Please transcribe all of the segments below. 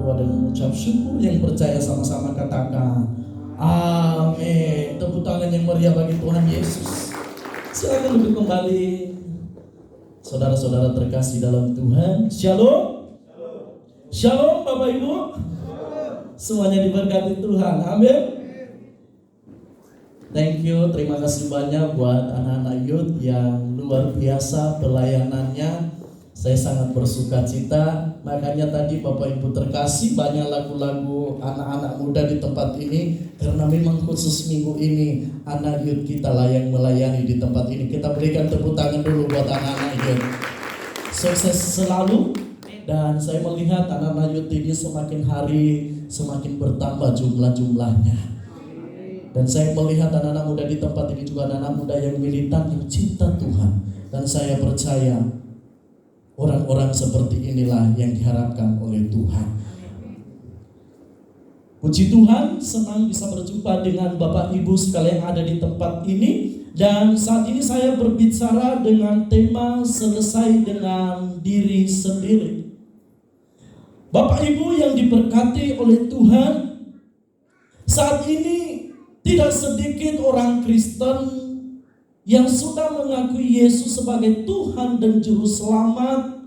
berdoa dan mengucap syukur. Yang percaya sama-sama katakan amin. Tepuk tangan yang meriah bagi Tuhan Yesus. Silakan duduk kembali. Saudara-saudara terkasih dalam Tuhan, Shalom. Shalom Bapak Ibu. Semuanya diberkati Tuhan, amin. Thank you, terima kasih banyak buat anak-anak youth yang luar biasa pelayanannya. Saya sangat bersuka cita. Makanya tadi Bapak Ibu terkasih, banyak lagu-lagu anak-anak muda di tempat ini. Karena memang khusus minggu ini anak youth kita lah yang melayani di tempat ini. Kita berikan tepuk tangan dulu buat anak-anak youth. Sukses selalu. Dan saya melihat anak-anak youth ini semakin hari semakin bertambah jumlahnya. Dan saya melihat anak-anak muda di tempat ini juga anak-anak muda yang militan, yang cinta Tuhan. Dan saya percaya orang-orang seperti inilah yang diharapkan oleh Tuhan. Puji Tuhan, senang bisa berjumpa dengan Bapak Ibu sekalian yang ada di tempat ini. Dan saat ini saya berbicara dengan tema selesai dengan diri sendiri. Bapak Ibu yang diberkati oleh Tuhan, saat ini tidak sedikit orang Kristen yang sudah mengakui Yesus sebagai Tuhan dan Juru Selamat,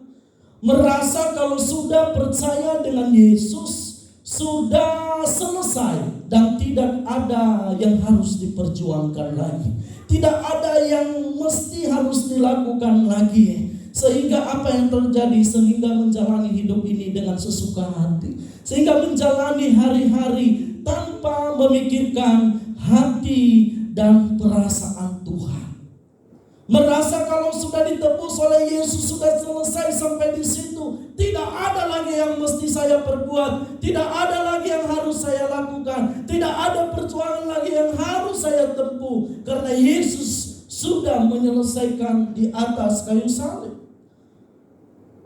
merasa kalau sudah percaya dengan Yesus sudah selesai dan tidak ada yang harus diperjuangkan lagi, tidak ada yang mesti harus dilakukan lagi. Sehingga apa yang terjadi? Sehingga menjalani hidup ini dengan sesuka hati, sehingga menjalani hari-hari tanpa memikirkan hati dan perasaan Tuhan. Merasa kalau sudah ditebus oleh Yesus sudah selesai sampai di situ. Tidak ada lagi yang mesti saya perbuat, tidak ada lagi yang harus saya lakukan, tidak ada perjuangan lagi yang harus saya tempuh, karena Yesus sudah menyelesaikan di atas kayu salib.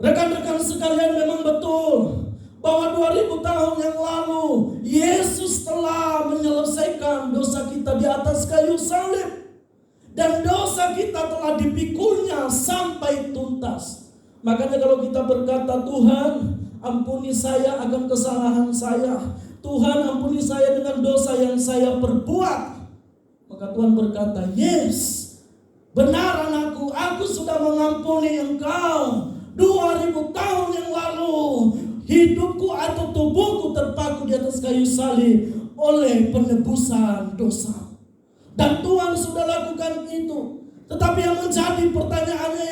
Rekan-rekan sekalian, memang betul bahwa 2000 tahun yang lalu Yesus telah menyelesaikan dosa kita di atas kayu salib. Dan dosa kita telah dipikulnya sampai tuntas. Makanya kalau kita berkata, Tuhan ampuni saya akan kesalahan saya, Tuhan ampuni saya dengan dosa yang saya perbuat, maka Tuhan berkata, yes, benar anakku, aku sudah mengampuni engkau. 2000 tahun yang lalu hidupku atau tubuhku terpaku di atas kayu salib oleh penebusan dosa. Dan Tuhan sudah lakukan itu. Tetapi yang menjadi pertanyaannya,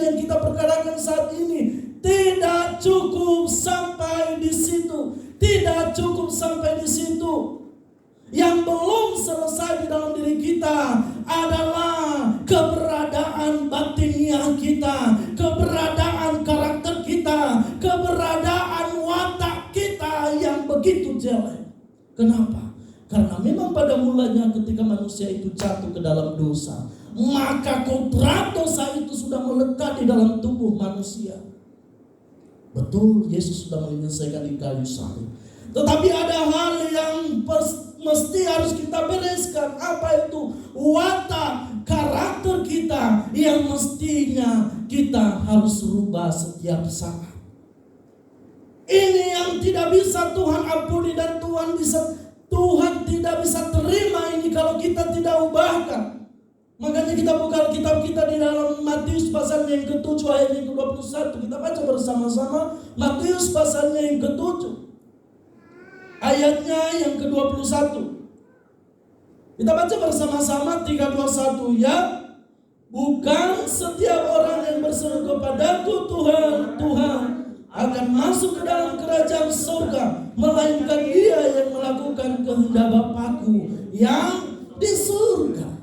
yang kita perkarakan saat ini, tidak cukup sampai di situ. Tidak cukup sampai di situ. Yang belum selesai di dalam diri kita adalah keberadaan batiniah kita, keberadaan karakter kita, keberadaan watak kita yang begitu jelek. Kenapa? Karena memang pada mulanya ketika manusia itu jatuh ke dalam dosa, maka kodrat dosa itu sudah melekat di dalam tubuh manusia. Betul, Yesus sudah menyelesaikan di kayu salib. Tetapi ada hal yang mesti harus kita bereskan. Apa itu? Watak, karakter kita yang mestinya kita harus rubah setiap saat. Ini yang tidak bisa Tuhan ampuni dan Tuhan tidak bisa terima ini kalau kita tidak ubahkan. Makanya kita buka kitab kita di dalam Matius pasalnya yang ke-7 ayat yang ke-21. Kita baca bersama-sama Matius pasalnya yang ke-7 ayatnya yang ke-21. Kita baca bersama-sama 3, 2, 1 ya. Bukan setiap orang yang berseru kepadaku Tuhan, Tuhan akan masuk ke dalam kerajaan surga, melainkan dia yang melakukan kehendak Bapa-Ku yang di surga.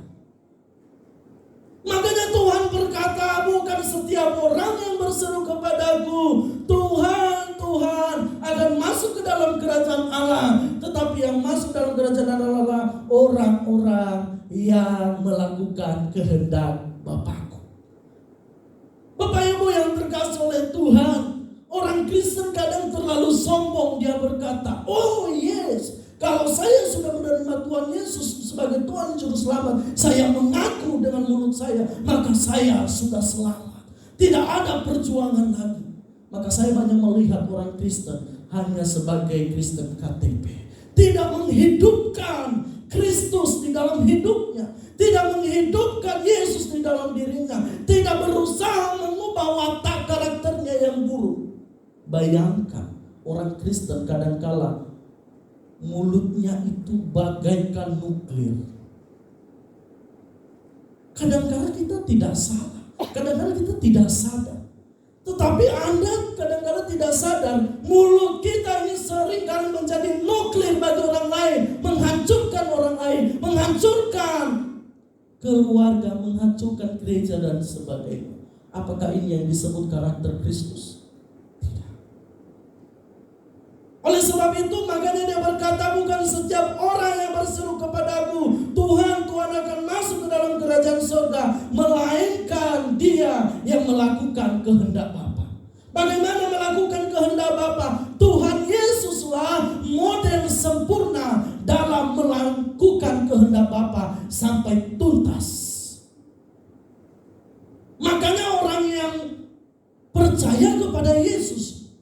Makanya Tuhan berkata, bukan setiap orang yang berseru kepadaku Tuhan, Tuhan akan masuk ke dalam kerajaan Allah, tetapi yang masuk dalam kerajaan Allah adalah orang-orang yang melakukan kehendak Bapa-Ku. Bapak Ibu yang terkasih oleh Tuhan, orang Kristen kadang terlalu sombong. Dia berkata, oh yes, kalau saya sudah menerima Tuhan Yesus sebagai Tuhan Juru Selamat, saya mengaku dengan mulut saya, maka saya sudah selamat. Tidak ada perjuangan lagi. Maka saya banyak melihat orang Kristen hanya sebagai Kristen KTP. Tidak menghidupkan Kristus di dalam hidupnya. Tidak menghidupkan Yesus di dalam dirinya. Tidak berusaha mengubah watak karakternya yang buruk. Bayangkan orang Kristen kadangkala mulutnya itu bagaikan nuklir. Kadangkala kita tidak salah. Kadangkala kita tidak sadar. Tetapi Anda kadang-kadang tidak sadar, mulut kita ini sering kali menjadi nuklir bagi orang lain, menghancurkan orang lain, menghancurkan keluarga, menghancurkan gereja dan sebagainya. Apakah ini yang disebut karakter Kristus? Tidak. Oleh sebab itu makanya dia berkata, bukan setiap orang yang berseru kepadaku, Tuhan, Tuhan akan masuk ke dalam kerajaan surga, melainkan dia yang melakukan kehendak Bapa. Bagaimana melakukan kehendak Bapa? Tuhan Yesuslah model sempurna dalam melakukan kehendak Bapa sampai tuntas. Makanya orang yang percaya kepada Yesus,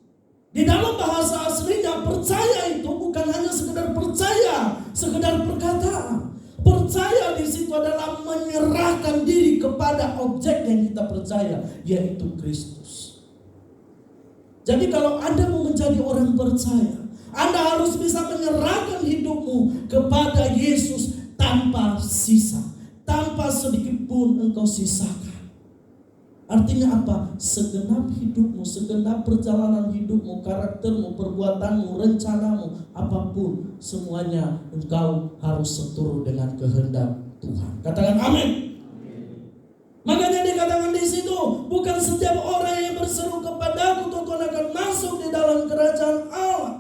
di dalam bahasa aslinya percaya itu bukan hanya sekedar percaya, sekedar perkataan. Percaya di situ adalah menyerahkan diri kepada objek yang kita percaya, yaitu Kristus. Jadi kalau Anda mau menjadi orang percaya, Anda harus bisa menyerahkan hidupmu kepada Yesus tanpa sisa, tanpa sedikit pun engkau sisakan. Artinya apa? Segenap hidupmu, segenap perjalanan hidupmu, karaktermu, perbuatanmu, rencanamu, apapun, semuanya engkau harus seturut dengan kehendak Tuhan. Katakan amin. Makanya dikatakan di situ, bukan setiap orang yang berseru kepadaku, Tuhan akan masuk di dalam kerajaan Allah.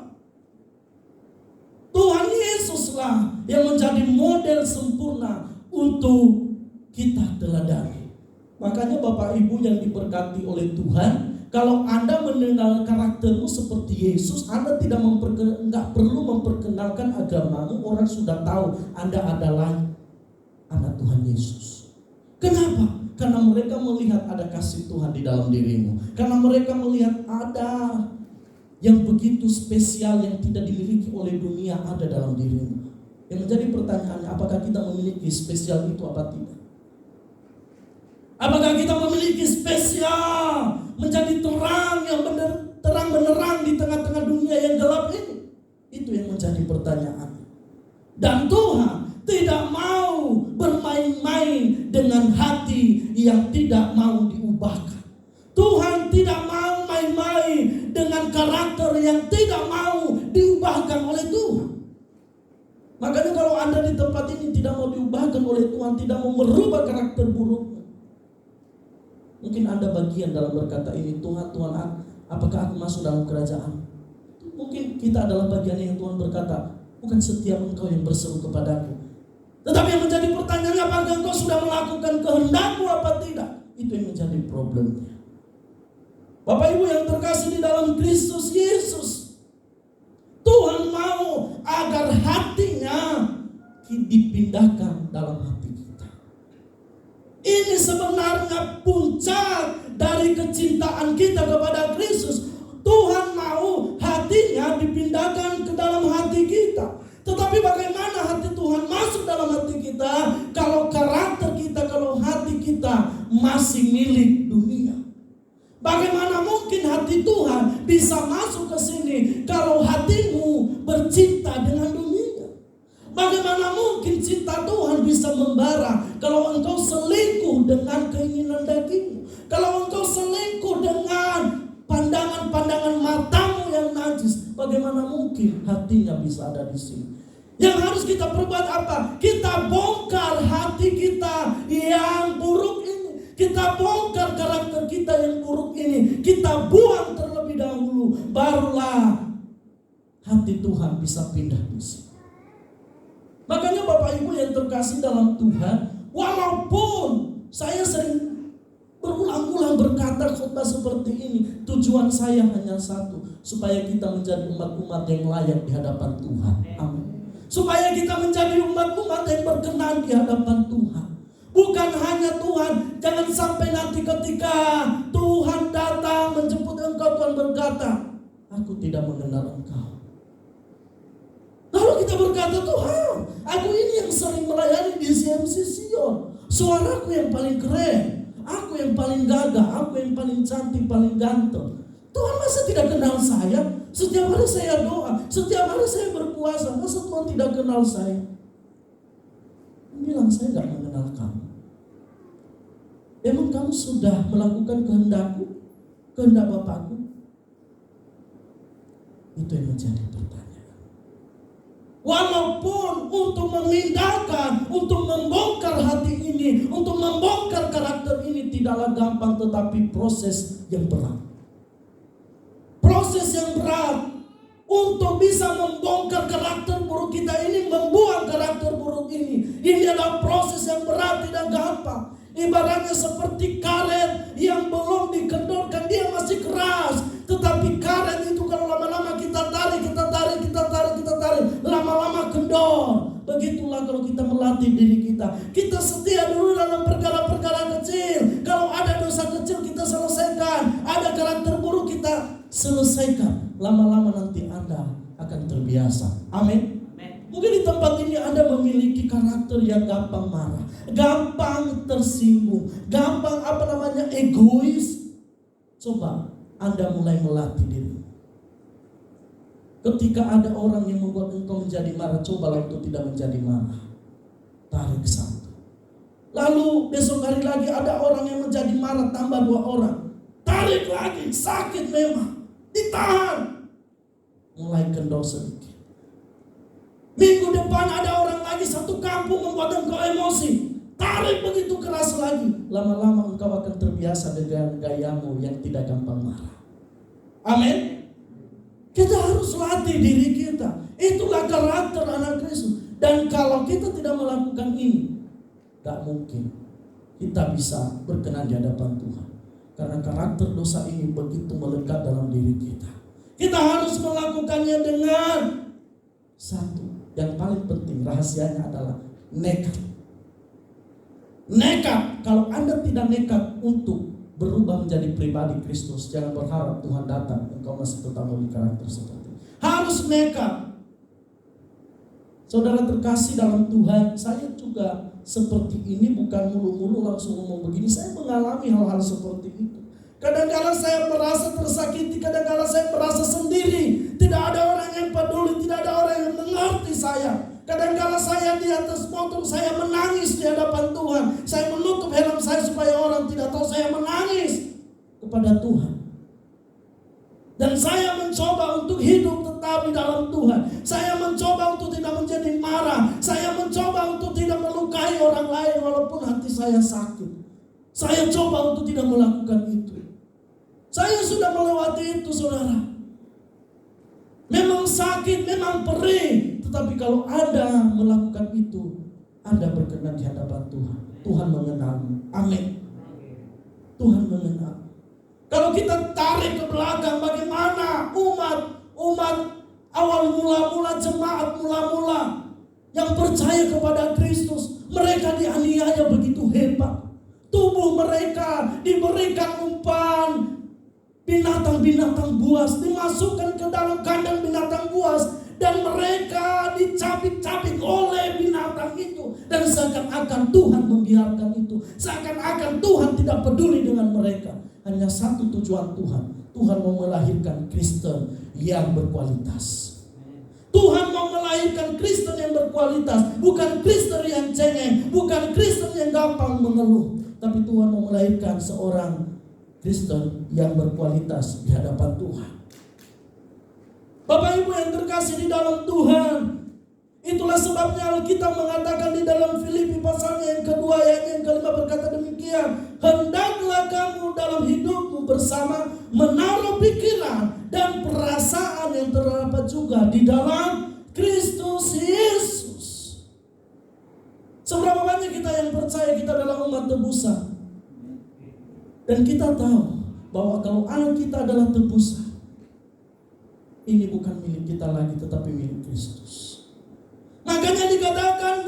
Tuhan Yesuslah yang menjadi model sempurna untuk kita teladani. Makanya Bapak Ibu yang diberkati oleh Tuhan, kalau Anda mengenal karaktermu seperti Yesus, Anda nggak perlu memperkenalkan agamamu. Orang sudah tahu Anda adalah anak Tuhan Yesus. Kenapa? Karena mereka melihat ada kasih Tuhan di dalam dirimu. Karena mereka melihat ada yang begitu spesial yang tidak dimiliki oleh dunia ada dalam dirimu. Yang menjadi pertanyaannya, apakah kita memiliki spesial itu apa tidak? Apakah kita memiliki spesial menjadi terang yang terang benerang di tengah-tengah dunia yang gelap ini? Itu yang menjadi pertanyaan. Dan Tuhan tidak mau bermain-main dengan hati yang tidak mau diubahkan. Tuhan tidak mau main-main dengan karakter yang tidak mau diubahkan oleh Tuhan. Makanya kalau Anda di tempat ini tidak mau diubahkan oleh Tuhan, tidak mau merubah karakter buruk, mungkin Anda bagian dalam berkata ini, Tuhan, apakah aku masuk dalam kerajaan? Mungkin kita adalah bagian yang Tuhan berkata, bukan setiap engkau yang berseru kepadaku. Tetapi yang menjadi pertanyaannya, apakah engkau sudah melakukan kehendakmu apa tidak? Itu yang menjadi problemnya. Bapak Ibu yang terkasih di dalam Kristus Yesus, Tuhan mau agar hatinya dipindahkan dalam hati kita. Ini sebenarnya puncak dari kecintaan kita kepada Kristus. Tuhan mau hatinya dipindahkan ke dalam hati kita. Tetapi bagaimana hati Tuhan masuk dalam hati kita kalau karakter kita, kalau hati kita masih milik dunia? Bagaimana mungkin hati Tuhan bisa masuk ke sini kalau hatimu bercinta dengan dunia? Bagaimana mungkin cinta Tuhan bisa membara kalau engkau selingkuh dengan keinginan dagingmu? Kalau engkau selingkuh dengan pandangan-pandangan matamu yang najis, bagaimana mungkin hatinya bisa ada di sini? Yang harus kita perbuat apa? Kita bongkar hati kita yang buruk ini. Kita bongkar karakter kita yang buruk ini. Kita buang terlebih dahulu. Barulah hati Tuhan bisa pindah di sini. Makanya Bapak Ibu yang terkasih dalam Tuhan, walaupun saya sering berulang-ulang berkata khotbah seperti ini, tujuan saya hanya satu, supaya kita menjadi umat-umat yang layak di hadapan Tuhan. Amin. Supaya kita menjadi umat-umat yang berkenan di hadapan Tuhan. Bukan hanya Tuhan, jangan sampai nanti ketika Tuhan datang menjemput engkau, Tuhan berkata, aku tidak mengenal Engkau. Lalu kita berkata, Tuhan, aku ini yang sering melayani di CMC Sion. Suaraku yang paling keren, aku yang paling gagah, aku yang paling cantik, paling ganteng. Tuhan masa tidak kenal saya? Setiap hari saya doa, setiap hari saya berpuasa, masa Tuhan tidak kenal saya? Bilang, saya gak mengenal kamu. Emang kamu sudah melakukan kehendakku, kehendak Bapakku? Itu yang menjadi pertanyaan. Walaupun untuk memindahkan, untuk membongkar hati ini, untuk membongkar karakter ini tidaklah gampang, tetapi proses yang berat. Proses yang berat untuk bisa membongkar karakter buruk kita ini, membuang karakter buruk ini. Ini adalah proses yang berat, tidak gampang. Ibaratnya seperti karet yang belum dikendorkan, dia masih keras. Tetapi karet itu kalau lama-lama kita tarik, lama-lama kendor. Begitulah kalau kita melatih diri kita. Kita setia dulu dalam perkara-perkara kecil. Kalau ada dosa kecil kita selesaikan, ada karakter buruk kita selesaikan. Lama-lama nanti Anda akan terbiasa. Amin. Mungkin di tempat ini Anda memiliki karakter yang gampang marah, gampang tersinggung, gampang egois. Coba Anda mulai melatih diri. Ketika ada orang yang membuat engkau menjadi marah, cobalah untuk tidak menjadi marah. Tarik satu. Lalu besok hari lagi ada orang yang menjadi marah, tambah 2 orang. Tarik lagi, sakit memang. Ditahan. Mulai kendor sedikit. Minggu depan ada orang lagi, satu kampung membuat engkau emosi. Tarik begitu keras lagi. Lama-lama engkau akan terbiasa dengan gayamu yang tidak gampang marah. Amin. Kita harus latih diri kita. Itulah karakter anak Kristus. Dan kalau kita tidak melakukan ini, gak mungkin kita bisa berkenan di hadapan Tuhan. Karena karakter dosa ini begitu melekat dalam diri kita. Kita harus melakukannya dengan satu. Yang paling penting rahasianya adalah nekat. Nekat. Kalau Anda tidak nekat untuk berubah menjadi pribadi Kristus, jangan berharap Tuhan datang engkau masih tetap memiliki karakter seperti itu. Harus nekat. Saudara terkasih dalam Tuhan, saya juga seperti ini, bukan mulu-mulu langsung ngomong begini. Saya mengalami hal-hal seperti itu. Kadang-kadang saya merasa tersakiti, kadang-kadang saya merasa sendiri. Tidak ada orang yang peduli, tidak ada orang yang mengerti saya. Kadang-kadang saya di atas motor, saya menangis di hadapan Tuhan. Saya menutup helm saya supaya orang tidak tahu saya menangis kepada Tuhan. Dan saya mencoba untuk hidup tetap di dalam Tuhan. Saya mencoba untuk tidak menjadi marah. Saya mencoba untuk tidak melukai orang lain walaupun hati saya sakit. Saya coba untuk tidak melakukan itu. Saya sudah melewati itu, saudara. Memang sakit, memang perih. Tetapi kalau Anda melakukan itu, Anda berkenan di hadapan Tuhan. Tuhan mengenalmu. Amin. Tuhan mengenal. Kalau kita tarik ke belakang, bagaimana umat awal mula-mula, jemaat mula-mula yang percaya kepada Kristus, mereka dianiaya begitu hebat. Tubuh mereka diberikan umpan binatang-binatang buas, dimasukkan ke dalam kandang binatang buas, dan mereka dicabik-cabik oleh binatang itu. Dan seakan-akan Tuhan membiarkan itu, seakan-akan Tuhan tidak peduli dengan mereka. Hanya satu tujuan Tuhan. Tuhan mau melahirkan Kristen yang berkualitas. Tuhan mau melahirkan Kristen yang berkualitas, bukan Kristen yang cengeng, bukan Kristen yang gampang mengeluh, tapi Tuhan mau melahirkan seorang Kristen yang berkualitas di hadapan Tuhan. Bapak Ibu yang terkasih di dalam Tuhan, itulah sebabnya Alkitab mengatakan di dalam Filipi pasalnya yang kedua ayatnya yang kelima berkata demikian, hendaklah kamu dalam hidupmu bersama menaruh pikiran dan perasaan yang terdapat juga di dalam Kristus Yesus. Seberapa banyak kita yang percaya kita adalah umat tebusan, dan kita tahu bahwa kalau anak kita adalah tebusan, ini bukan milik kita lagi tetapi milik Kristus. Makanya dikatakan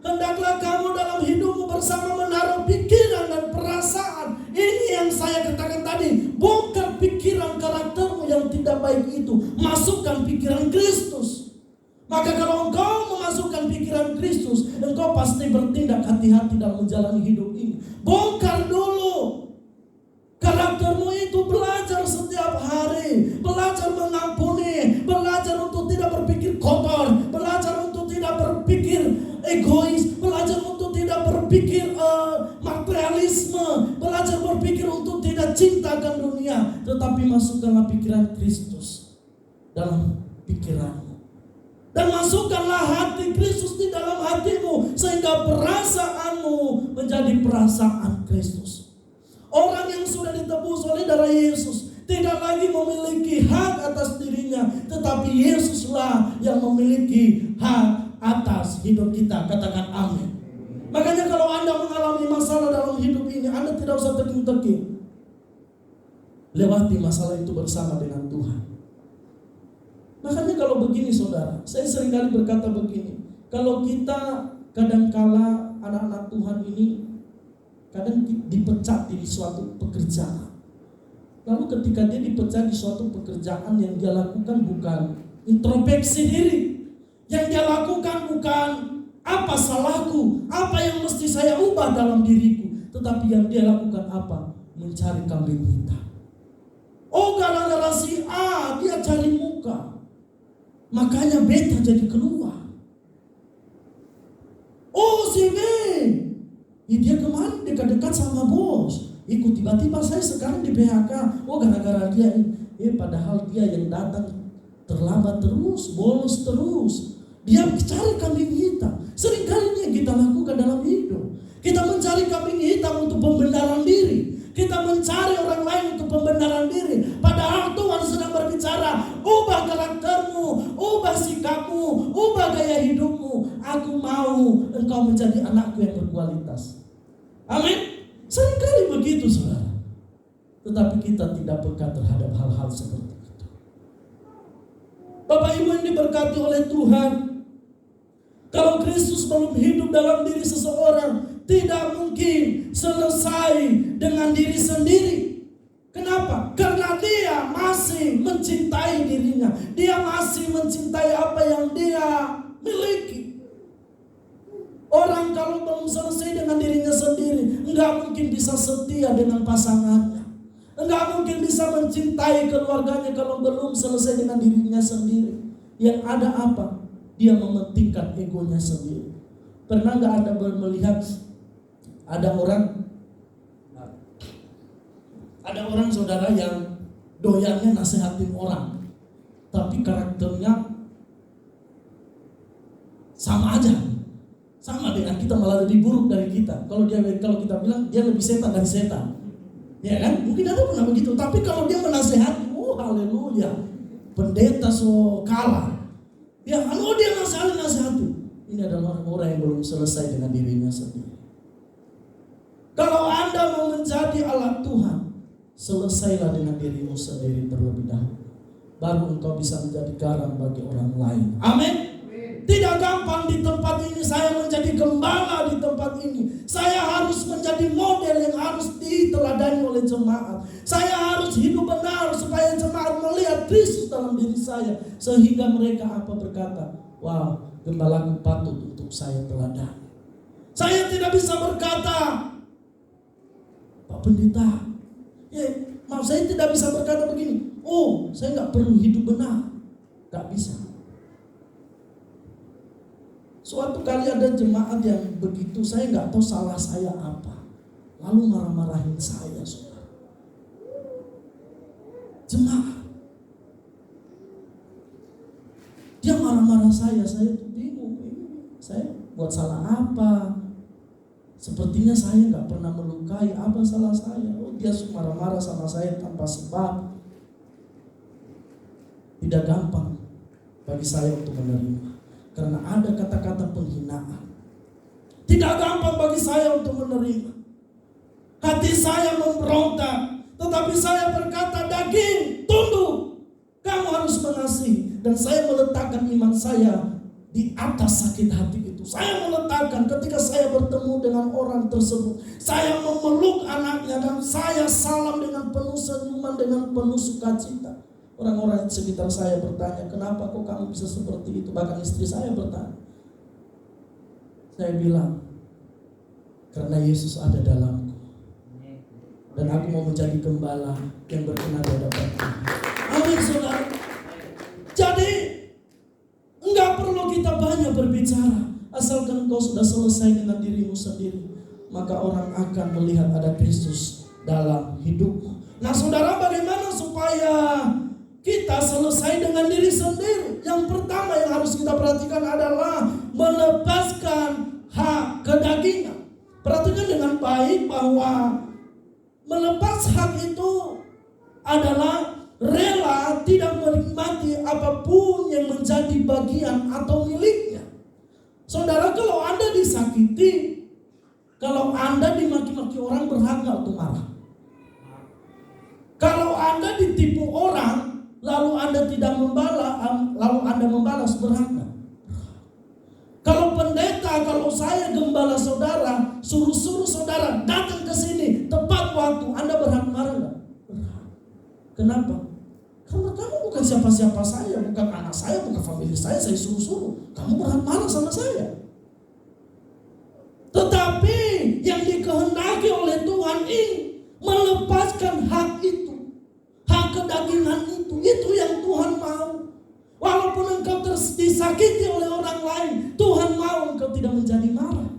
hendaklah kamu dalam hidupmu bersama menaruh pikiran dan perasaan. Ini yang saya katakan tadi, bongkar pikiran karaktermu yang baik itu, masukkan pikiran Kristus. Maka kalau engkau memasukkan pikiran Kristus, engkau pasti bertindak hati-hati dalam menjalani hidup ini. Bongkar dulu karaktermu itu, belajar setiap hari, belajar mengampuni, belajar untuk tidak berpikir kotor, belajar untuk tidak berpikir egois, belajar untuk tidak berpikir materialisme, belajar berpikir untuk tidak cintakan dunia, tetapi masukkanlah pikiran Kristus dalam pikiranmu. Dan masukkanlah hati Kristus di dalam hatimu, sehingga perasaanmu menjadi perasaan Kristus. Orang yang sudah ditebus oleh darah Yesus tidak lagi memiliki hak atas dirinya, tetapi Yesuslah yang memiliki hak atas hidup kita. Katakan amin. Makanya kalau Anda mengalami masalah dalam hidup ini, Anda tidak usah terking-terking. Lewati masalah itu bersama dengan Tuhan. Makanya kalau begini saudara, saya seringkali berkata begini, kalau kita kadangkala anak-anak Tuhan ini kadang dipecat di suatu pekerjaan. Lalu ketika dia dipecat di suatu pekerjaan, yang dia lakukan bukan introspeksi diri. Yang dia lakukan bukan apa salahku, apa yang mesti saya ubah dalam diriku, tetapi yang dia lakukan apa? Mencari kambing hitam. Oh, gara-gara si A dia cari muka, makanya beta jadi keluar. Oh, si B, dia kemarin dekat-dekat sama bos, ikut tiba-tiba saya sekarang di PHK. Oh, gara-gara dia. Padahal dia yang datang terlambat terus, bolos terus. Dia cari kambing hitam. Seringkali ini yang kita lakukan dalam hidup. Kita mencari kambing hitam untuk pembenaran diri. Kita mencari orang lain untuk pembenaran diri. Padahal Tuhan sedang berbicara, ubah karaktermu, ubah sikapmu, ubah gaya hidupmu. Aku mau engkau menjadi anakku yang berkualitas. Amin. Seringkali begitu saudara. Tetapi kita tidak peka terhadap hal-hal seperti itu. Bapak Ibu yang diberkati oleh Tuhan, kalau Kristus belum hidup dalam diri seseorang, tidak mungkin selesai dengan diri sendiri. Kenapa? Karena dia masih mencintai dirinya. Dia masih mencintai apa yang dia miliki. Orang kalau belum selesai dengan dirinya sendiri, enggak mungkin bisa setia dengan pasangannya. Enggak mungkin bisa mencintai keluarganya kalau belum selesai dengan dirinya sendiri. Yang ada apa? Dia mementingkan egonya sendiri. Pernah enggak Anda melihat ada orang saudara yang doyannya nasihatin orang, tapi karakternya sama aja. Sama dengan kita, malah lebih buruk dari kita. Kalau kita bilang dia lebih setan dari setan, ya kan? Mungkin ada pernah begitu. Tapi kalau dia menasehati, oh haleluya, pendeta so kalah. Ya, kalau dia nasihati, ini adalah orang yang belum selesai dengan dirinya sendiri. Kalau Anda mau menjadi alat Tuhan, selesailah dengan dirimu sendiri terlebih dahulu. Baru engkau bisa menjadi garam bagi orang lain. Amin. Tidak gampang di tempat ini saya menjadi gembala di tempat ini. Saya harus menjadi model yang harus diteladani oleh jemaat. Saya harus hidup benar supaya jemaat melihat Kristus dalam diri saya. Sehingga mereka berkata, wow, gembalaku patut untuk saya teladani. Saya tidak bisa berkata, Pak Pendeta, saya tidak bisa berkata begini, oh saya gak perlu hidup benar. Gak bisa. Suatu kali ada jemaat yang begitu, saya nggak tahu salah saya apa, lalu marah-marahin saya, saudara. Jemaat, dia marah-marah saya tuh bingung, saya buat salah apa? Sepertinya saya nggak pernah melukai, apa salah saya? Oh, dia marah-marah sama saya tanpa sebab. Tidak gampang bagi saya untuk menerima. Karena ada kata-kata penghinaan. Tidak gampang bagi saya untuk menerima. Hati saya memberontak. Tetapi saya berkata, daging, tunduk. Kamu harus mengasihi. Dan saya meletakkan iman saya di atas sakit hati itu. Saya meletakkan ketika saya bertemu dengan orang tersebut. Saya memeluk anaknya dan saya salam dengan penuh senyuman, dengan penuh sukacita. Orang-orang di sekitar saya bertanya, kenapa kok kamu bisa seperti itu? Bahkan istri saya bertanya. Saya bilang, karena Yesus ada dalamku. Dan aku mau menjadi gembala yang berkenan di hadapan Tuhan. Amin, saudara. Jadi, enggak perlu kita banyak berbicara. Asalkan kau sudah selesai dengan dirimu sendiri, maka orang akan melihat ada Kristus dalam hidupmu. Nah, saudara, bagaimana supaya kita selesai dengan diri sendiri? Yang pertama yang harus kita perhatikan adalah melepaskan hak kedagingan. Perhatikan dengan baik bahwa melepas hak itu adalah rela tidak menikmati apapun yang menjadi bagian atau miliknya. Saudara, kalau Anda disakiti, kalau Anda dimaki-maki orang, berhak nggak untuk marah? Kalau Anda ditipu orang, lalu Anda tidak lalu Anda membalas, berhak nggak? Kalau pendeta, kalau saya gembala saudara, suruh saudara datang ke sini tepat waktu, Anda berhak marah nggak? Berhak. Kenapa? Karena kamu bukan siapa-siapa saya, bukan anak saya, bukan famili saya suruh. Kamu berhak marah sama saya. Tetapi yang dikehendaki oleh Tuhan ini melepaskan hak itu, hak kedagingan itu yang Tuhan mau. Walaupun engkau disakiti oleh orang lain, Tuhan mau engkau tidak menjadi marah.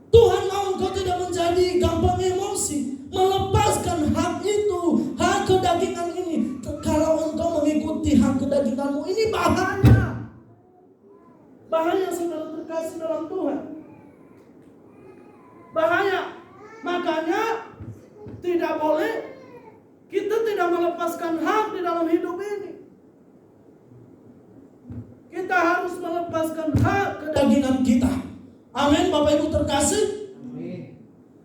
Tuhan mau engkau tidak menjadi gampang emosi. Melepaskan hak itu, hak kedagingan ini. Kalau engkau mengikuti hak kedaginganmu, ini bahaya. Bahaya, saudara terkasih dalam Tuhan. Bahaya. Makanya tidak boleh kita tidak melepaskan hak di dalam hidup ini. Kita harus melepaskan hak kedagingan kita. Amin, Bapak Ibu terkasih. Amin.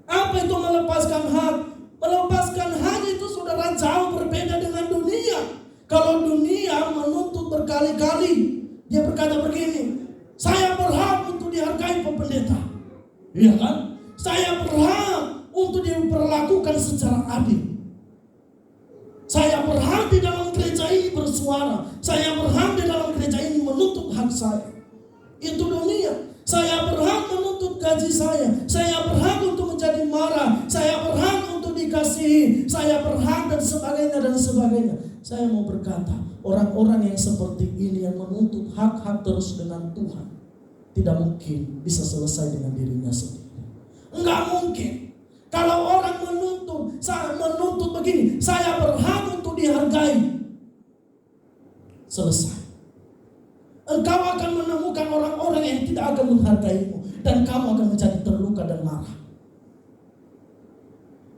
Apa itu melepaskan hak? Melepaskan hak itu, saudara, jauh berbeda dengan dunia. Kalau dunia menuntut berkali-kali, dia berkata begini, saya berhak untuk dihargai Pak Pendeta. Iya kan? Saya berhak untuk diperlakukan secara adil. Saya berhak di dalam gereja ini bersuara. Saya berhak di dalam gereja ini menuntut hak saya. Itu dunia. Saya berhak menuntut gaji saya. Saya berhak untuk menjadi marah. Saya berhak untuk dikasihi. Saya berhak dan sebagainya. Saya mau berkata, orang-orang yang seperti ini yang menuntut hak-hak terus dengan Tuhan, tidak mungkin bisa selesai dengan dirinya sendiri. Enggak mungkin. Kalau orang menuntut begini, saya berhak untuk dihargai. Selesai. Engkau akan menemukan orang-orang yang tidak akan menghargaimu, dan kamu akan menjadi terluka dan marah.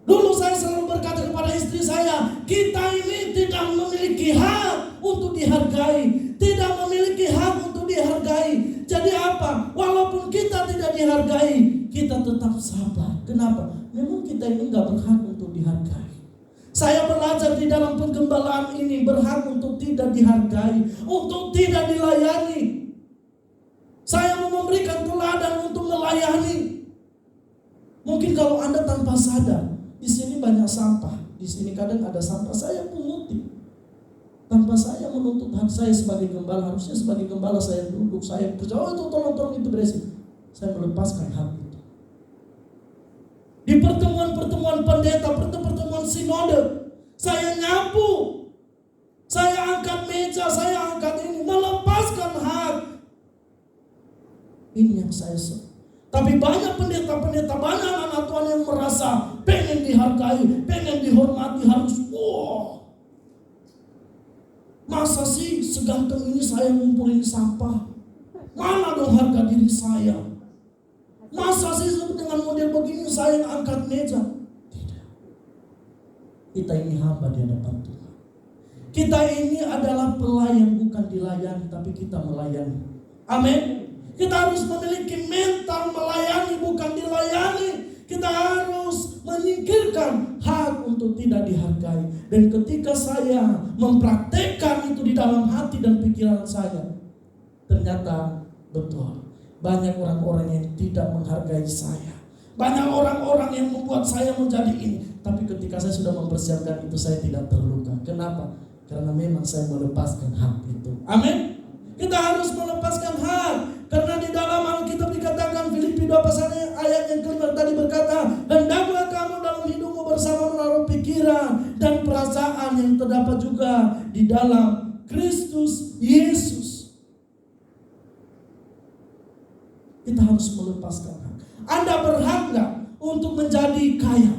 Dulu saya selalu berkata kepada istri saya, kita ini tidak memiliki hak untuk dihargai, tidak memiliki hak untuk dihargai. Jadi apa? Walaupun kita tidak dihargai, kita tetap sabar. Kenapa? Memang kita ini gak berhak untuk dihargai. Saya belajar di dalam penggembalaan ini berhak untuk tidak dihargai, untuk tidak dilayani. Saya mau memberikan teladan untuk melayani. Mungkin kalau Anda tanpa sadar, di sini banyak sampah, di sini kadang ada sampah, saya punguti. Tanpa saya menuntut hak saya sebagai gembala, harusnya sebagai gembala saya duduk, saya berjauh itu tolong itu beresin. Saya melepaskan hak itu. Di pertemuan-pertemuan pendeta, pertemuan sinode, saya nyapu, saya angkat meja, saya angkat ini, melepaskan hak. Ini yang saya sebut. Tapi banyak pendeta-pendeta, banyak anak Tuhan yang merasa pengen dihargai, pengen dihormati, harus wow. Masa sih seganteng ini saya ngumpulin sampah? Mana dong harga diri saya? Masa sih dengan model begini saya angkat meja? Tidak. Kita ini hamba di hadapan Tuhan. Kita ini adalah pelayan, bukan dilayani, tapi kita melayani. Amin. Kita harus memiliki mental melayani, bukan dilayani. Kita harus menyingkirkan hak untuk tidak dihargai. Dan ketika saya mempraktekkan itu di dalam hati dan pikiran saya, ternyata betul. Banyak orang-orang yang tidak menghargai saya. Banyak orang-orang yang membuat saya menjadi ini. Tapi ketika saya sudah mempersiapkan itu, saya tidak terluka. Kenapa? Karena memang saya melepaskan hak itu. Amin. Kita harus melepaskan hak. Karena di dalam Alkitab dikatakan, Filipi 2 pasal ayat yang kelima tadi berkata, hendaklah kamu dalam hidupmu bersama menaruh pikiran dan perasaan yang terdapat juga di dalam Kristus Yesus. Kita harus melepaskan hak. Anda berhak gak untuk menjadi kaya?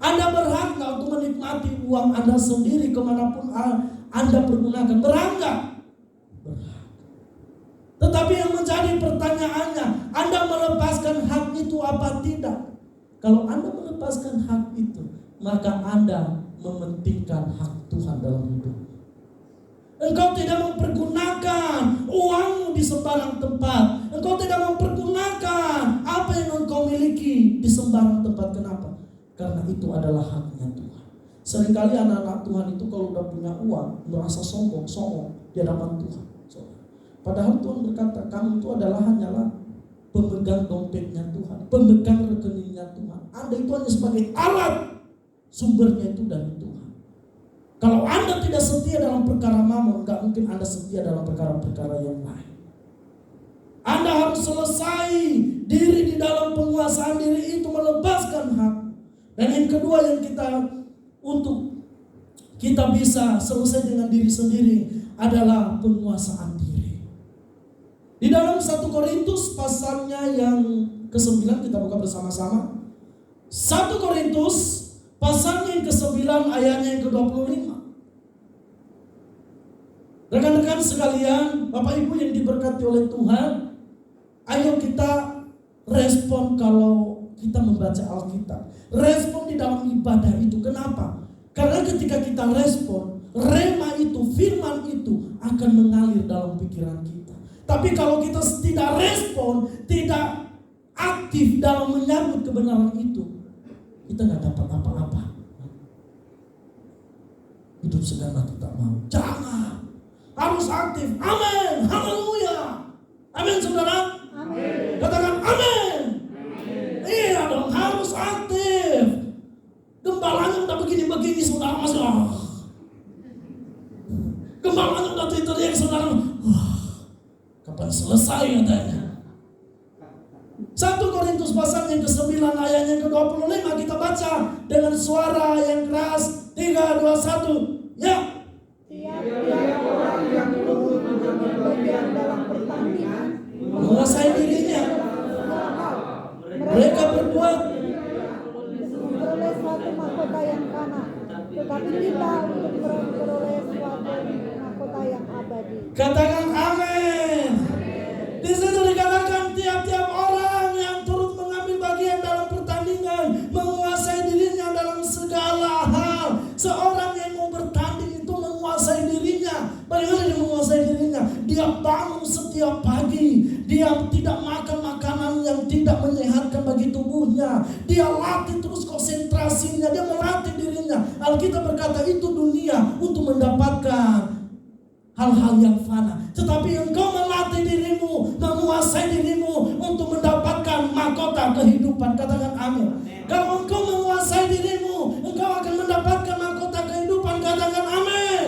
Anda berhak gak untuk menikmati uang Anda sendiri kemanapun Anda pergunakan? Berhak gak? Berhak. Tetapi yang menjadi pertanyaannya, Anda melepaskan hak itu apa tidak? Kalau Anda melepaskan hak itu, maka Anda mementingkan hak Tuhan dalam hidup. Engkau tidak mempergunakan uangmu di sembarang tempat. Engkau tidak mempergunakan apa yang engkau miliki di sembarang tempat. Kenapa? Karena itu adalah haknya Tuhan. Seringkali anak-anak Tuhan itu kalau udah punya uang, merasa sombong di hadapan Tuhan. Padahal Tuhan berkata, kamu itu adalah hanyalah pemegang dompetnya Tuhan, pemegang rekeningnya Tuhan. Anda itu hanya sebagai alat, sumbernya itu dari Tuhan. Kalau Anda tidak setia dalam perkara mamon, gak mungkin Anda setia dalam perkara-perkara yang lain. Anda harus selesai diri di dalam penguasaan diri itu, melepaskan hak. Dan yang kedua yang untuk kita bisa selesai dengan diri sendiri adalah penguasaan diri. Di dalam 1 Korintus pasalnya yang ke-9, kita buka bersama-sama. 1 Korintus pasalnya yang ke-9 ayatnya yang ke-25. Rekan-rekan sekalian, Bapak Ibu yang diberkati oleh Tuhan, ayo kita respon kalau kita membaca Alkitab. Respon di dalam ibadah itu. Kenapa? Karena ketika kita respon, rema itu, firman itu akan mengalir dalam pikiran kita. Tapi kalau kita tidak respon, tidak aktif dalam menyambut kebenaran itu, kita gak dapat apa-apa. Hidup segala kita mau. Jangan. Harus aktif. Amin. Haleluya. Amin saudara. Amin. Katakan amin. Iya dong, harus aktif. Gembalanya udah begini-begini saudara masih. Gembalanya udah teriak saudara. Kapan selesai katanya. 1 Korintus pasal yang ke-9 ayat yang ke-25 kita baca dengan suara yang keras. 3, 2, 1. Ya. Tiap-tiap orang yang turut mengambil bagian dalam pertandingan menguasai dirinya. Mereka berbuat memperoleh suatu mahkota yang fana, tetapi kita untuk memperoleh suatu mahkota yang abadi. Katakan amin. Di situ dikatakan tiap-tiap orang yang turut mengambil bagian dalam pertandingan menguasai dirinya dalam segala hal. Seorang yang mau bertanding itu menguasai dirinya. Bagaimana dia menguasai dirinya? Dia bangun setiap pagi. Dia tidak makan makanan yang tidak menyehatkan bagi tubuhnya. Dia latih terus konsentrasinya. Dia melatih dirinya. Alkitab berkata itu dunia untuk mendapatkan hal-hal yang fana. Tetapi engkau melatih dirimu, menguasai dirimu untuk mendapatkan mahkota kehidupan. Katakan amin. Kalau engkau menguasai dirimu, engkau akan mendapatkan mahkota kehidupan. Katakan amin.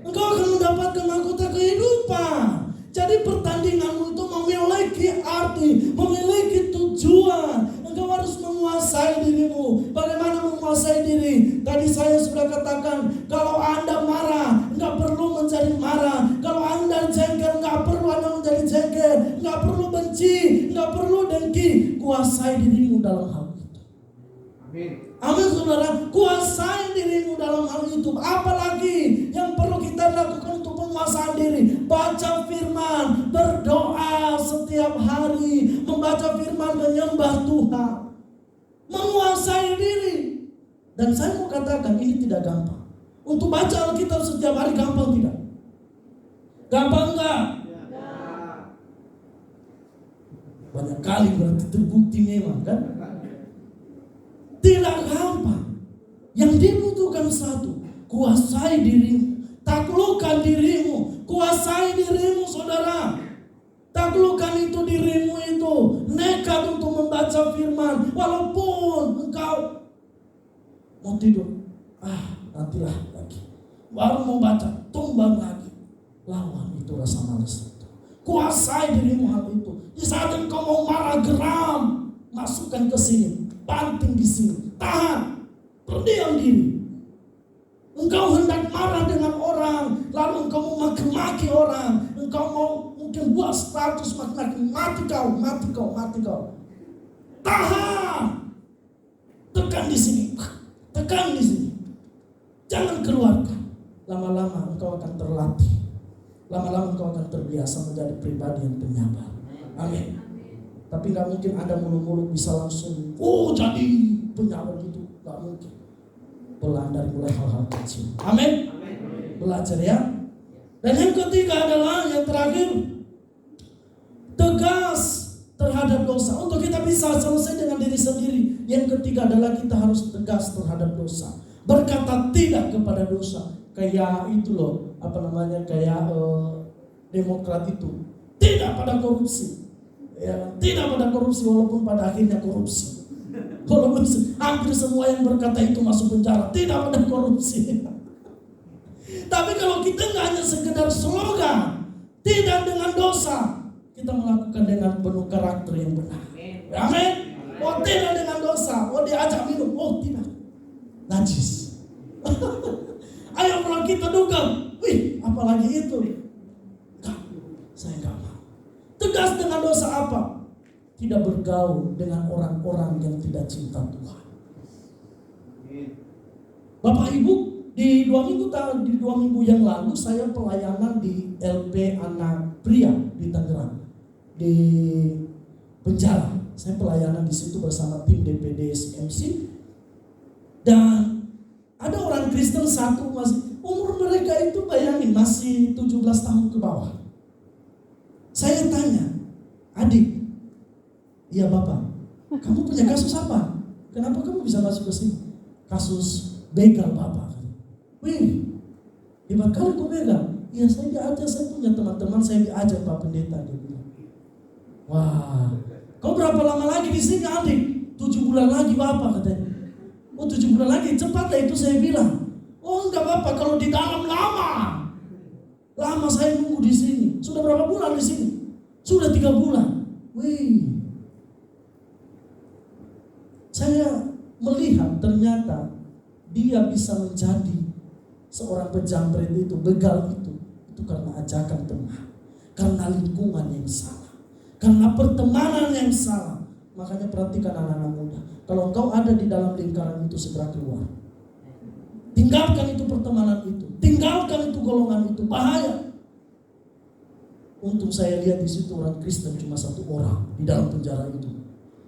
Engkau akan mendapatkan mahkota kehidupan. Jadi pertandinganmu itu memiliki arti, memiliki tujuan. Engkau harus menguasai dirimu. Bagaimana menguasai diri? Tadi saya sudah katakan, kalau Anda marah, nggak perlu menjadi marah. Kalau Anda jengkel, nggak perlu Anda menjadi jengkel. Nggak perlu benci, nggak perlu dengki. Kuasai dirimu dalam hal itu. Amin. Amin saudara. Kuasai dirimu dalam hal itu. Apalagi yang perlu kita lakukan untuk penguasaan diri? Baca firman, berdoa setiap hari, membaca firman, menyembah Tuhan, menguasai diri. Dan saya mau katakan ini tidak gampang. Untuk baca Alkitab setiap hari gampang tidak? Gampang enggak? Ya. Banyak kali berarti terbukti memang kan? Tidak gampang. Yang dibutuhkan satu, kuasai dirimu, taklukkan dirimu, kuasai dirimu saudara. Taklukkan itu dirimu itu, nekat untuk membaca firman. Walaupun engkau Mau tidur, nantilah lagi. Baru mau baca, tumbang lagi. Lawan itu rasa malas itu. Kuasai dirimu hal itu. Di saat engkau mau marah, geram, masukkan ke sini, banting di sini, tahan, berdiam diri. Engkau hendak marah dengan orang, lalu engkau mau maki-maki orang, engkau mau mungkin buat status maki-maki, mati kau. Tahan, tekan di sini, jangan keluarkan. Lama-lama engkau akan terlatih, lama-lama engkau akan terbiasa menjadi pribadi yang penyabar. Amin. Tapi nggak mungkin Anda mulu-mulu bisa langsung, jadi penyabar gitu, nggak mungkin. Pelan dari mulai hal-hal kecil. Amin. Belajar ya. Dan yang ketiga adalah yang terakhir, tegas terhadap dosa. Untuk kita bisa selesai dengan diri sendiri, yang ketiga adalah kita harus tegas terhadap dosa. Berkata tidak kepada dosa. Kayak itu loh, kayak Demokrat itu tidak pada korupsi. Ya, tidak pada korupsi walaupun pada akhirnya korupsi. Walaupun hampir semua yang berkata itu masuk penjara, tidak ada korupsi. Tapi kalau kita nggak hanya sekedar slogan, tidak dengan dosa, kita melakukan dengan penuh karakter yang benar. Amin. Tidak dengan dosa. Diajak minum, tidak, najis. Ayo kalau kita duga, apalagi itu, saya nggak mau. Tegas dengan dosa apa? Tidak bergaul dengan orang-orang yang tidak cinta Tuhan. Bapak Ibu, di 2 minggu yang lalu saya pelayanan di LP Anak Pria di Tangerang, di penjara. Saya pelayanan di situ bersama tim DPD SMC. Dan ada orang Kristen satu, masih umur mereka itu bayangin masih 17 tahun ke bawah. Saya tanya, adik, iya Bapak, kamu punya kasus apa? Kenapa kamu bisa masuk ke sini? Kasus begal Bapak. Hebat kali kau begal. Iya saya diajak, saya punya teman-teman, saya diajak Pak Pendeta. Dia bilang, wah, kau berapa lama lagi di sini adik? 7 bulan lagi Bapak katanya. 7 bulan lagi, cepatlah itu saya bilang. Enggak Bapak, kalau di dalam lama saya nunggu di sini. Sudah berapa bulan di sini? Sudah 3 bulan. Saya melihat ternyata dia bisa menjadi seorang penjamret itu, begal itu karena ajakan teman, karena lingkungan yang salah, karena pertemanan yang salah. Makanya perhatikan anak-anak muda, kalau engkau ada di dalam lingkaran itu, segera keluar. Tinggalkan itu pertemanan itu, tinggalkan itu golongan itu, bahaya. Untung saya lihat di situ orang Kristen cuma 1 orang di dalam penjara itu.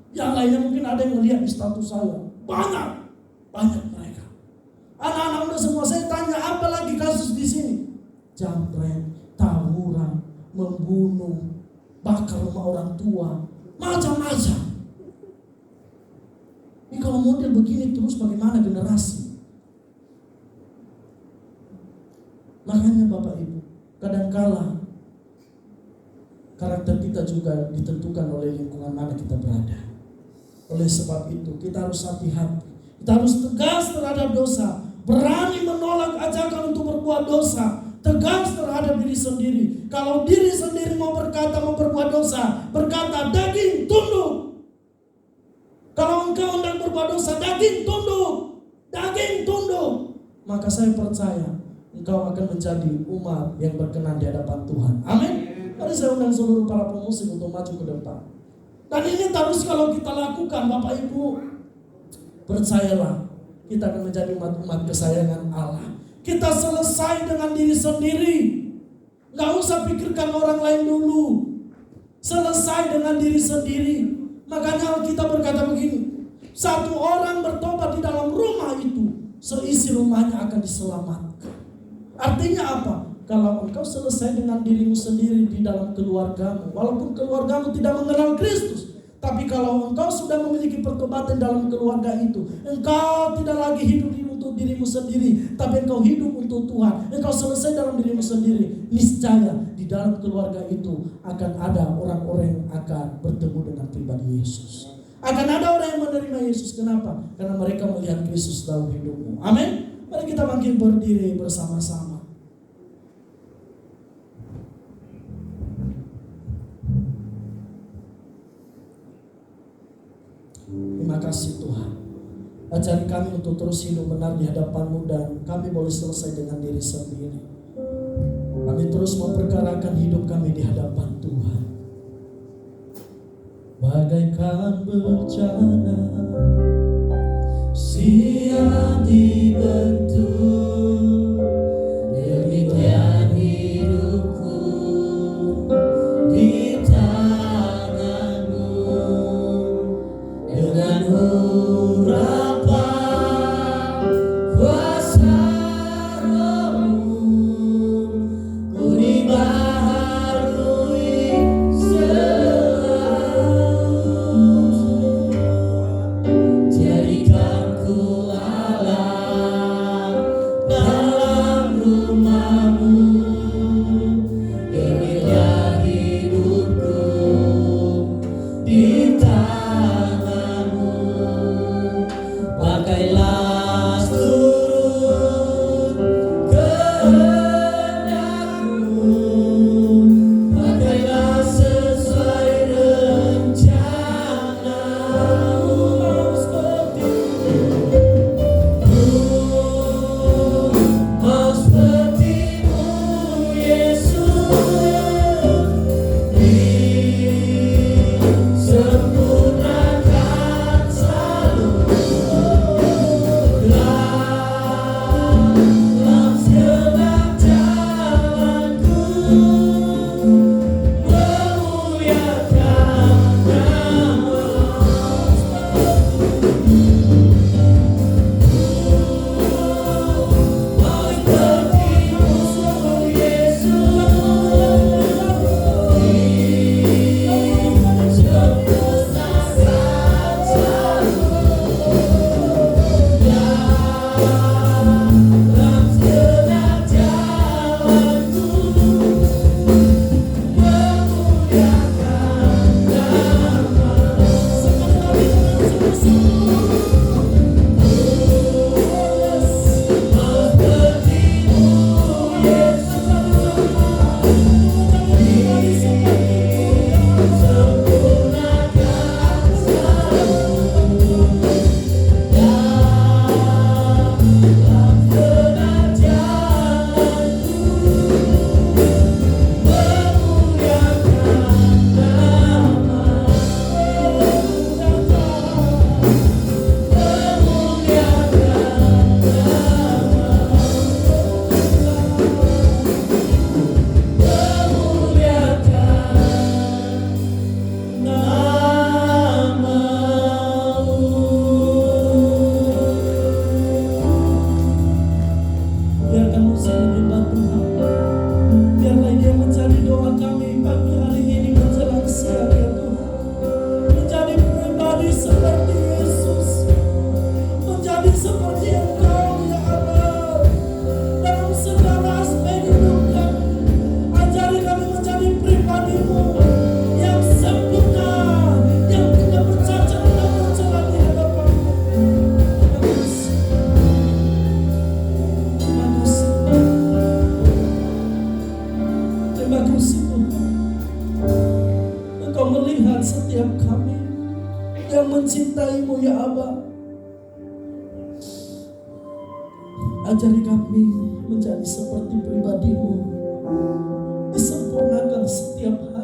Yang lainnya mungkin ada yang melihat di status saya. Banyak mereka. Anak-anak muda semua, saya tanya apa lagi kasus di sini? Jambret, tawuran, membunuh, bakar rumah orang tua, macam-macam. Ini kalau model begini terus bagaimana generasi? Makanya Bapak Ibu, kadangkala karakter kita juga ditentukan oleh lingkungan mana kita berada. Oleh sebab itu kita harus hati-hati. Kita harus tegas terhadap dosa, berani menolak ajakan untuk berbuat dosa, tegas terhadap diri sendiri. Kalau diri sendiri mau berbuat dosa, berkata daging tunduk. Kalau engkau hendak berbuat dosa, daging tunduk. Maka saya percaya engkau akan menjadi umat yang berkenan di hadapan Tuhan. Amin. Mari saya undang seluruh para pemusik untuk maju ke depan. Dan ini terus kalau kita lakukan, Bapak Ibu, percayalah, kita akan menjadi umat kesayangan Allah. Kita selesai dengan diri sendiri. Gak usah pikirkan orang lain dulu. Selesai dengan diri sendiri. Makanya kita berkata begini, 1 orang bertobat di dalam rumah itu, seisi rumahnya akan diselamatkan. Artinya apa? Kalau engkau selesai dengan dirimu sendiri di dalam keluargamu, walaupun keluargamu tidak mengenal Kristus, tapi kalau engkau sudah memiliki pertobatan dalam keluarga itu, engkau tidak lagi hidup untuk dirimu sendiri, tapi engkau hidup untuk Tuhan. Engkau selesai dalam dirimu sendiri, niscaya di dalam keluarga itu akan ada orang-orang yang akan bertemu dengan pribadi Yesus. Akan ada orang yang menerima Yesus. Kenapa? Karena mereka melihat Kristus dalam hidupmu. Amin. Mari kita makin berdiri bersama-sama. Terima kasih Tuhan. Ajari kami untuk terus hidup benar di hadapan-Mu, dan kami boleh selesai dengan diri sendiri. Kami terus memperkarakan hidup kami di hadapan Tuhan. Bagaikan bencana siap dibentuk, demikian hidupku di tangan-Mu. Dengan urapan kuasa Roh-Mu, ku dibaharui selalu. Jadikan ku Allah dalam rumah-Mu, demikian hidupku di tangan-Mu. Pakailah seluruh kehendak-Mu, pakailah sesuai rencana-Mu. Mau seperti-Mu Yesus, disempurnakan selalu dalam segala jalanku, memuliakan Mau seperti-Mu Yesus, disempurnakan selalu dalam segala jalanku, memuliakan nama-Mu. Mau seperti-Mu Yesus, disempurnakan selalu dalam segala jalanku, memuliakan biarkan musik menyembah Tuhan. Biarlah dia menjadi doa kami pagi hari ini menjelang siang ya Tuhan. Menjadi pribadi seperti Yesus, menjadi seperti Engkau ya Allah, dalam segala aspek hidup kami. Ajari kami menjadi pribadi-Mu yang sempurna, yang tidak bercacat, tidak bercela di hadapan-Mu. Terima kasih. Terima kasih. Terima kasih Tuhan. Engkau melihat setiap kami yang mencintai-Mu ya Abba. Ajari kami menjadi seperti pribadi-Mu, disempurnakan setiap hari.